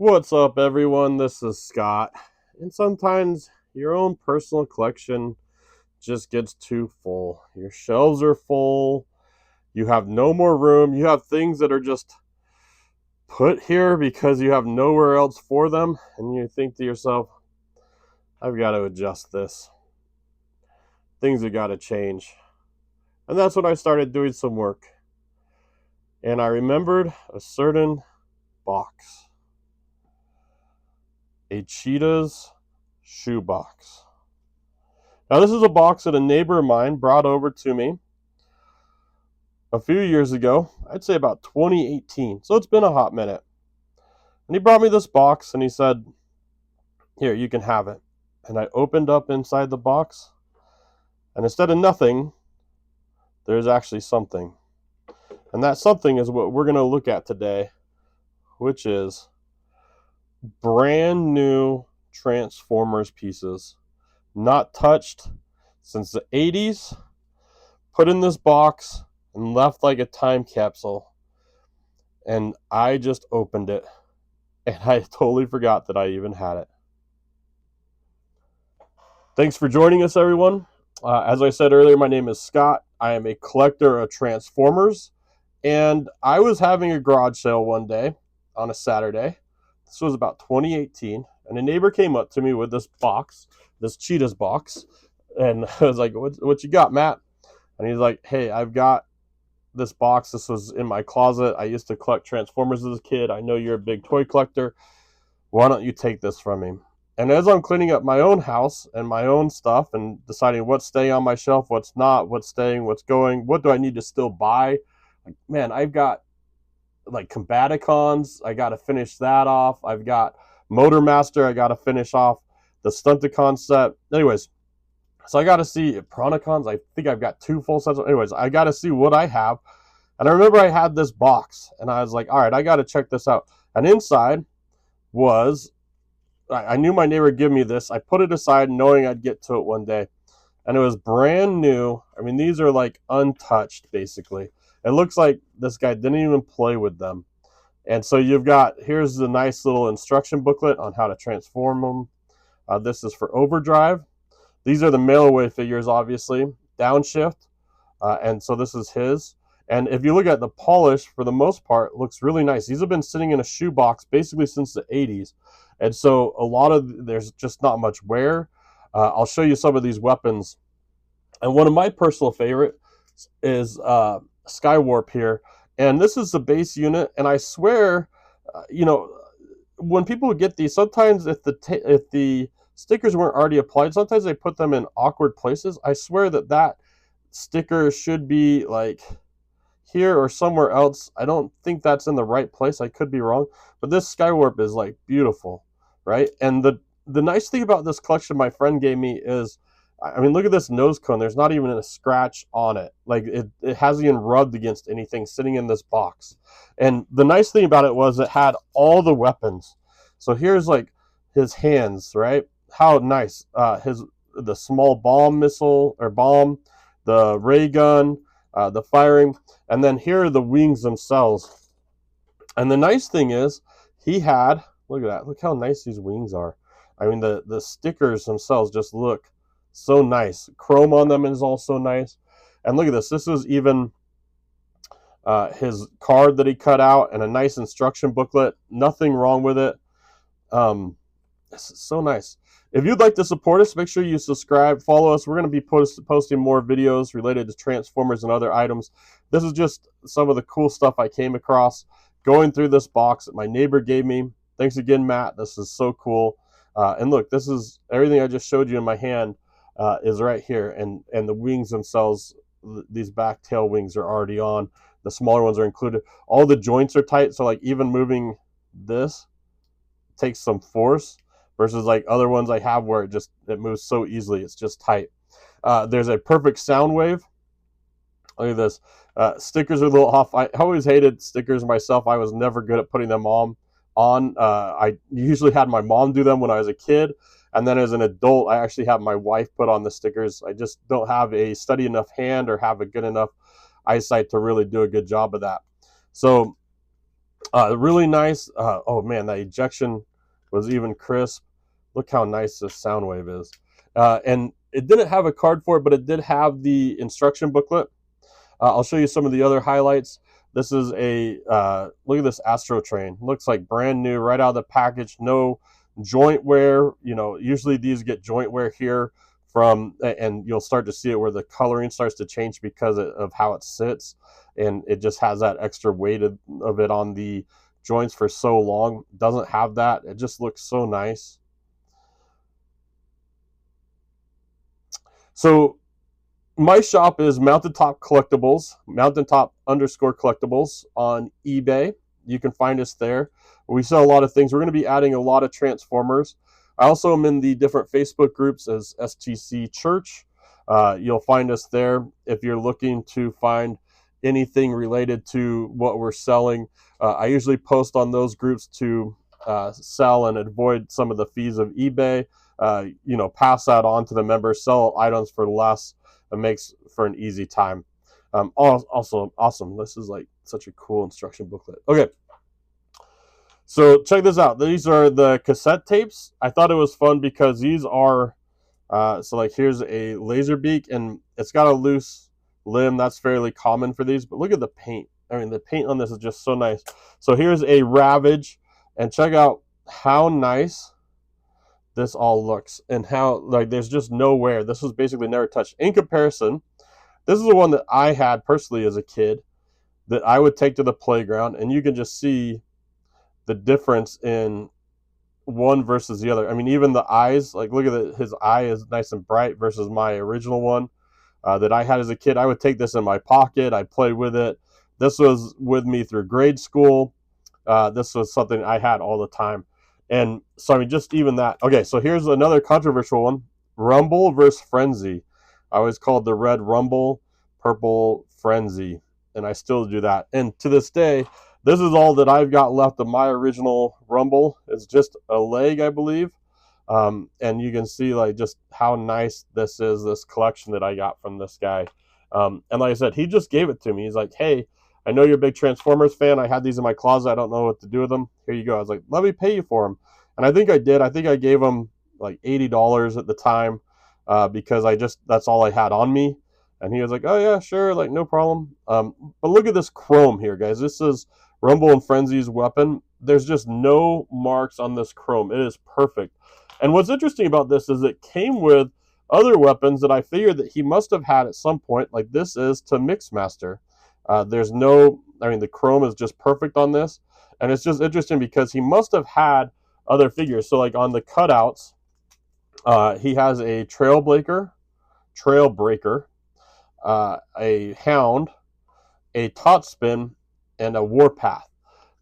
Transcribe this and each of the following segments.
What's up, everyone? This is Scott. And sometimes your own personal collection just gets too full. Your shelves are full. You have no more room. You have things that are just put here because you have nowhere else for them. And you think to yourself, I've got to adjust this. Things have got to change. And that's when I started doing some work. And I remembered a certain box, a Cheetah's shoebox. Now, this is a box that a neighbor of mine brought over to me a few years ago. I'd say about 2018. So it's been a hot minute. And he brought me this box and he said, "Here, you can have it." And I opened up inside the box, and instead of nothing, there's actually something. And that something is what we're going to look at today, which is brand new Transformers pieces, not touched since the 80s, put in this box and left like a time capsule. And I just opened it, and I totally forgot that I even had it. Thanks for joining us, everyone. As I said earlier, my name is Scott. I am a collector of Transformers, and I was having a garage sale one day on a Saturday. This was about 2018, and a neighbor came up to me with this box, this Cheetah's box, and I was like, "What you got, Matt?" And he's like, "Hey, I've got this box. This was in my closet. I used to collect Transformers as a kid. I know you're a big toy collector. Why don't you take this from me?" And as I'm cleaning up my own house and my own stuff and deciding what's staying on my shelf, what's not, what's staying, what's going, what do I need to still buy? Like, man, I've got like Combaticons. I got to finish that off. I've got Motor Master. I got to finish off the Stunticon set. Anyways, so I got to see Pronicons. I think I've got two full sets. Anyways, I got to see what I have. And I remember I had this box, and I was like, all right, I got to check this out. And inside was, I knew my neighbor would give me this. I put it aside knowing I'd get to it one day. And it was brand new. I mean, these are like untouched, basically. It looks like this guy didn't even play with them. And so you've got, here's the nice little instruction booklet on how to transform them. This is for Overdrive. These are the mail away figures, obviously. Downshift. And so this is his. And if you look at the polish, for the most part, looks really nice. These have been sitting in a shoebox basically since the 80s. And so there's just not much wear. I'll show you some of these weapons. And one of my personal favorites is Skywarp here. And this is the base unit. And I swear, when people get these, sometimes if the stickers weren't already applied, sometimes they put them in awkward places. I swear that sticker should be like here or somewhere else. I don't think that's in the right place. I could be wrong, but this Skywarp is like beautiful, right? And the nice thing about this collection my friend gave me is, I mean, look at this nose cone. There's not even a scratch on it. Like it hasn't even rubbed against anything sitting in this box. And the nice thing about it was it had all the weapons. So here's like his hands, right? How nice. The small bomb missile or bomb, the ray gun, the firing, and then here are the wings themselves. And the nice thing is, he had, look at that, look how nice these wings are. I mean, the stickers themselves just look so nice. Chrome on them is also nice. And look at this. This is even his card that he cut out and a nice instruction booklet. Nothing wrong with it. This is so nice. If you'd like to support us, make sure you subscribe, follow us. We're going to be posting more videos related to Transformers and other items. This is just some of the cool stuff I came across going through this box that my neighbor gave me. Thanks again, Matt. This is so cool. And look, this is everything I just showed you in my hand is right here. And the wings themselves, these back tail wings are already on. The smaller ones are included. All the joints are tight, so like even moving this takes some force versus like other ones I have where it moves so easily. It's just tight. There's a perfect sound wave. Look at this. Stickers are a little off. I always hated stickers myself. I was never good at putting them on. I usually had my mom do them when I was a kid, and then as an adult, I actually have my wife put on the stickers. I just don't have a steady enough hand or have a good enough eyesight to really do a good job of that. So Really nice. Oh man, that ejection was even crisp. Look how nice this sound wave is. And it didn't have a card for it, but it did have the instruction booklet. I'll show you some of the other highlights. This is a look at this Astro Train. Looks like brand new, right out of the package. No joint wear. You know, usually these get joint wear here from, and you'll start to see it where the coloring starts to change because of how it sits, and it just has that extra weight of it on the joints for so long. Doesn't have that. It just looks so nice. So my shop is Mountaintop Collectibles, Mountaintop underscore collectibles on eBay. You can find us there. We sell a lot of things. We're going to be adding a lot of Transformers. I also am in the different Facebook groups as STC Church. You'll find us there if you're looking to find anything related to what we're selling. I usually post on those groups to sell and avoid some of the fees of eBay. Pass that on to the members, sell items for less. It makes for an easy time. Also awesome. This is like such a cool instruction booklet. Okay, so check this out. These are the cassette tapes. I thought it was fun because these are so like here's a laser beak and it's got a loose limb. That's fairly common for these. But look at the paint. I mean, the paint on this is just so nice. So here's a Ravage, and check out how nice this all looks and how like there's just no wear. This was basically never touched. In comparison, this is the one that I had personally as a kid that I would take to the playground, and you can just see the difference in one versus the other. I mean, even the eyes, like look at his eye is nice and bright versus my original one that I had as a kid. I would take this in my pocket. I played with it. This was with me through grade school. This was something I had all the time. And so, I mean, just even that. Okay, so here's another controversial one. Rumble versus Frenzy. I always called the red Rumble, purple Frenzy, and I still do that. And to this day, this is all that I've got left of my original Rumble. It's just a leg, I believe. And you can see like just how nice this is, this collection that I got from this guy. And like I said, he just gave it to me. He's like, hey, I know you're a big Transformers fan. I had these in my closet. I don't know what to do with them. Here you go. I was like, let me pay you for them. And I think I did. I think I gave him like $80 at the time because that's all I had on me. And he was like, oh, yeah, sure. Like, no problem. But look at this chrome here, guys. This is Rumble and Frenzy's weapon. There's just no marks on this chrome. It is perfect. And what's interesting about this is it came with other weapons that I figured that he must have had at some point. Like this is to Mixmaster. There's no, I mean, the chrome is just perfect on this. And it's just interesting because he must have had other figures. So, like on the cutouts, he has a Trailbreaker, a Hound, a Tot Spin, and a Warpath.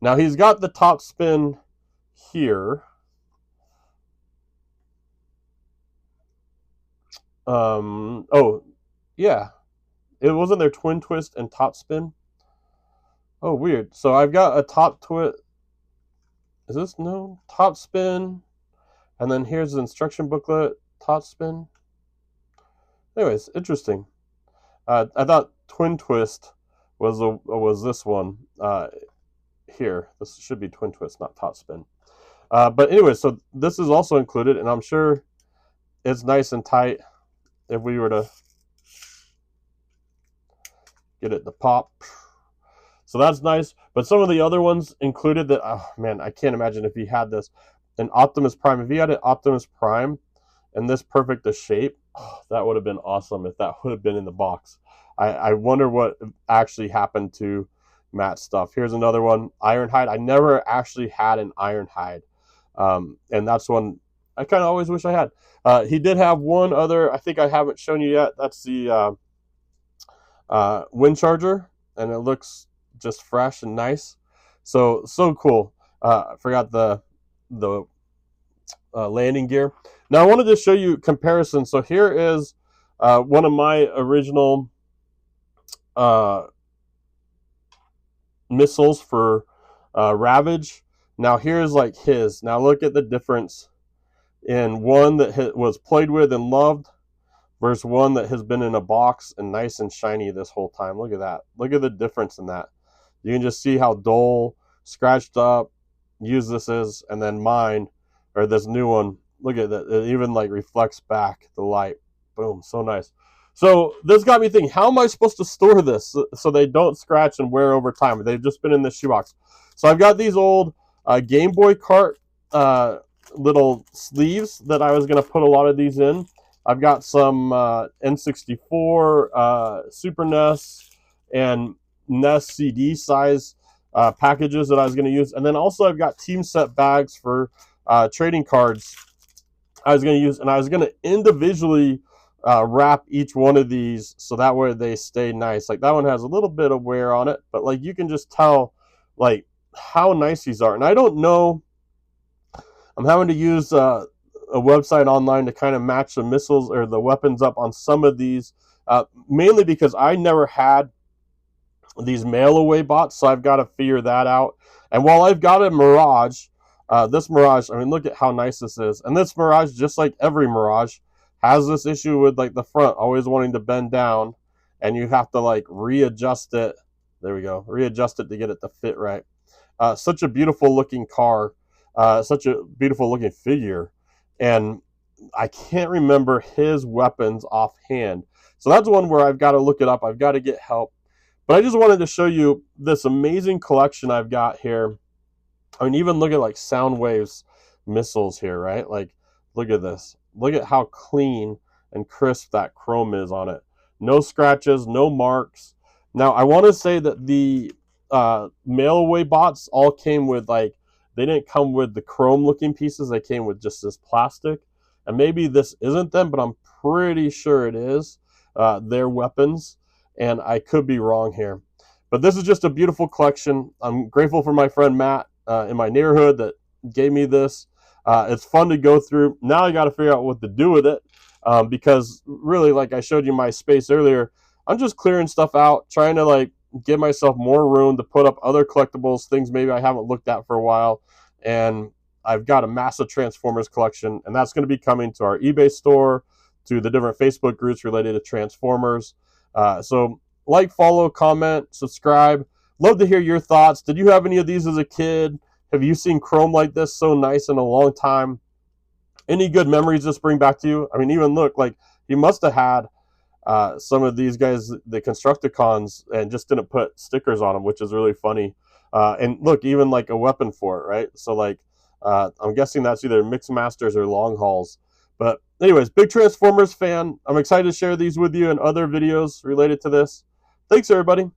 Now, he's got the Tot Spin here. Oh, yeah. It wasn't there Twin Twist and Top Spin. Oh, weird. So I've got a Top Twist. Is this no Top Spin? And then here's the instruction booklet. Top Spin. Anyways, interesting. I thought Twin Twist was this one here. This should be Twin Twist, not Top Spin. But anyway, so this is also included, and I'm sure it's nice and tight if we were to get it to pop. So that's nice. But some of the other ones included that, oh man, I can't imagine if he had this. An Optimus Prime. If he had an Optimus Prime in this perfect a shape, oh, that would have been awesome if that would have been in the box. I wonder what actually happened to Matt's stuff. Here's another one, Ironhide. I never actually had an Ironhide. And that's one I kind of always wish I had. He did have one other, I think I haven't shown you yet. That's the Wind Charger, and it looks just fresh and nice. So cool. I forgot the landing gear. Now I wanted to show you comparison. So here is one of my original missiles for Ravage. Now here's like his. Now look at the difference in one that was played with and loved versus one that has been in a box and nice and shiny this whole time. Look at that. Look at the difference in that. You can just see how dull, scratched up, use this as, and then mine, or this new one, look at that, it even like reflects back the light. Boom, so nice. So this got me thinking, how am I supposed to store this so they don't scratch and wear over time? They've just been in this shoebox. So I've got these old Game Boy cart little sleeves that I was going to put a lot of these in. I've got some N64, Super NES, and NES CD size packages that I was going to use. And then also I've got team set bags for trading cards I was going to use. And I was going to individually wrap each one of these so that way they stay nice. Like that one has a little bit of wear on it, but like you can just tell like how nice these are. And I don't know, I'm having to use a website online to kind of match the missiles or the weapons up on some of these, mainly because I never had these mail away bots, so I've got to figure that out. And while I've got a Mirage, this Mirage, I mean, look at how nice this is. And this Mirage, just like every Mirage, has this issue with like the front always wanting to bend down, and you have to like readjust it. There we go, readjust it to get it to fit right. Such a beautiful looking car, such a beautiful looking figure, and I can't remember his weapons offhand. So that's one where I've got to look it up. I've got to get help. But I just wanted to show you this amazing collection I've got here. I mean, even look at like Soundwave's missiles here, right? Like, look at this. Look at how clean and crisp that chrome is on it. No scratches, no marks. Now, I want to say that the mail away bots all came with like, they didn't come with the chrome looking pieces. They came with just this plastic. And maybe this isn't them, but I'm pretty sure it is their weapons. And I could be wrong here. But this is just a beautiful collection. I'm grateful for my friend Matt in my neighborhood that gave me this. It's fun to go through. Now I got to figure out what to do with it because really, like I showed you my space earlier, I'm just clearing stuff out, trying to like give myself more room to put up other collectibles, things maybe I haven't looked at for a while. And I've got a massive Transformers collection, and that's going to be coming to our eBay store, to the different Facebook groups related to Transformers. So like, follow, comment, subscribe. Love to hear your thoughts. Did you have any of these as a kid? Have you seen chrome like this so nice in a long time? Any good memories this bring back to you? I mean, even look, like he must have had some of these guys, the Constructicons, and just didn't put stickers on them, which is really funny. And look, even like a weapon for it, right? So like, I'm guessing that's either Mixed Masters or Long Hauls. But anyways, big Transformers fan. I'm excited to share these with you and other videos related to this. Thanks, everybody.